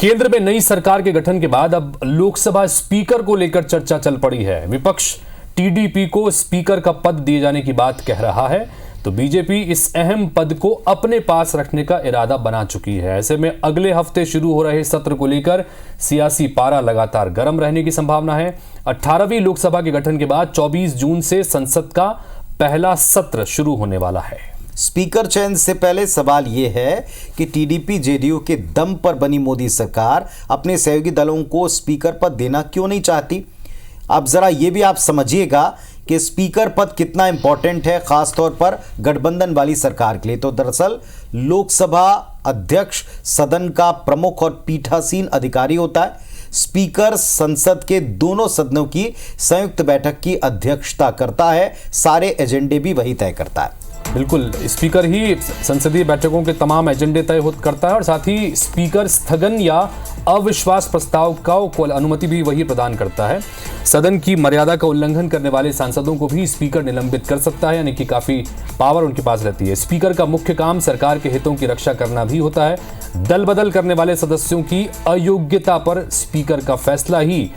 केंद्र में नई सरकार के गठन के बाद अब लोकसभा स्पीकर को लेकर चर्चा चल पड़ी है। विपक्ष टीडीपी को स्पीकर का पद दिए जाने की बात कह रहा है, तो बीजेपी इस अहम पद को अपने पास रखने का इरादा बना चुकी है। ऐसे में अगले हफ्ते शुरू हो रहे सत्र को लेकर सियासी पारा लगातार गर्म रहने की संभावना है। 18वीं लोकसभा के गठन के बाद 24 जून से संसद का पहला सत्र शुरू होने वाला है। स्पीकर चयन से पहले सवाल यह है कि टीडीपी जेडीयू के दम पर बनी मोदी सरकार अपने सहयोगी दलों को स्पीकर पद देना क्यों नहीं चाहती। अब जरा ये भी आप समझिएगा कि स्पीकर पद कितना इंपॉर्टेंट है, खासतौर पर गठबंधन वाली सरकार के लिए। तो दरअसल लोकसभा अध्यक्ष सदन का प्रमुख और पीठासीन अधिकारी होता है। स्पीकर संसद के दोनों सदनों की संयुक्त बैठक की अध्यक्षता करता है, सारे एजेंडे भी वही तय करता है। बिल्कुल, स्पीकर ही संसदीय बैठकों के तमाम एजेंडे तय करता है और साथ ही स्पीकर स्थगन या अविश्वास प्रस्ताव को अनुमति भी वही प्रदान करता है। सदन की मर्यादा का उल्लंघन करने वाले सांसदों को भी स्पीकर निलंबित कर सकता है, यानी कि काफी पावर उनके पास रहती है। स्पीकर का मुख्य काम सरकार के हितों की रक्षा करना भी होता है। दल बदल करने वाले सदस्यों की अयोग्यता पर स्पीकर का फैसला ही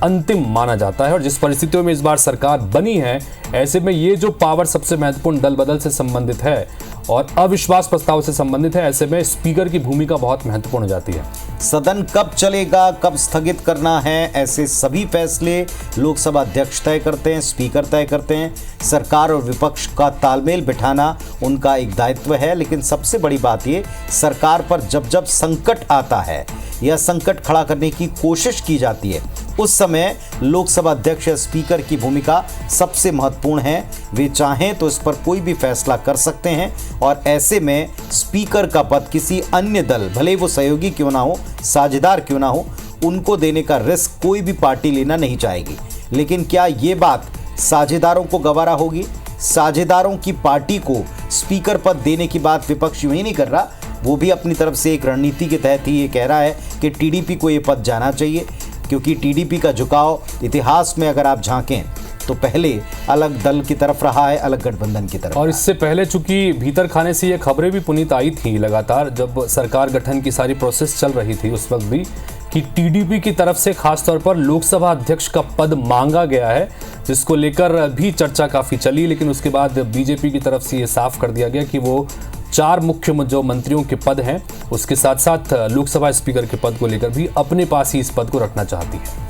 अंतिम माना जाता है। और जिस परिस्थितियों में इस बार सरकार बनी है, ऐसे में ये जो पावर सबसे महत्वपूर्ण दल बदल से संबंधित है और अविश्वास प्रस्ताव से संबंधित है, ऐसे में स्पीकर की भूमिका बहुत महत्वपूर्ण हो जाती है। सदन कब चलेगा, कब स्थगित करना है, ऐसे सभी फैसले लोकसभा अध्यक्ष तय करते हैं, स्पीकर तय करते हैं। सरकार और विपक्ष का तालमेल बिठाना उनका एक दायित्व है। लेकिन सबसे बड़ी बात ये, सरकार पर जब जब संकट आता है या संकट खड़ा करने की कोशिश की जाती है, उस समय लोकसभा अध्यक्ष या स्पीकर की भूमिका सबसे महत्वपूर्ण है। वे चाहें तो इस पर कोई भी फैसला कर सकते हैं और ऐसे में स्पीकर का पद किसी अन्य दल, भले वो सहयोगी क्यों ना हो, साझेदार क्यों ना हो, उनको देने का रिस्क कोई भी पार्टी लेना नहीं चाहेगी। लेकिन क्या ये बात साझेदारों को गवारा होगी? साझेदारों की पार्टी को स्पीकर पद देने की बात विपक्ष यूं ही नहीं कर रहा, वो भी अपनी तरफ से एक रणनीति के तहत ही ये कह रहा है कि टीडीपी को ये पद जाना चाहिए, क्योंकि टीडीपी का झुकाव इतिहास में अगर आप झांकें तो पहले अलग दल की तरफ रहा है, अलग गठबंधन की तरफ। और इससे पहले चूंकि भीतर खाने से ये खबरें भी पुनीत आई थी लगातार, जब सरकार गठन की सारी प्रोसेस चल रही थी उस वक्त भी, कि टीडीपी की तरफ से खासतौर पर लोकसभा अध्यक्ष का पद मांगा गया है, जिसको लेकर भी चर्चा काफ़ी चली। लेकिन उसके बाद बीजेपी की तरफ से ये साफ कर दिया गया कि वो 4 मुख्य जो मंत्रियों के पद हैं, उसके साथ साथ लोकसभा स्पीकर के पद को लेकर भी अपने पास ही इस पद को रखना चाहती है।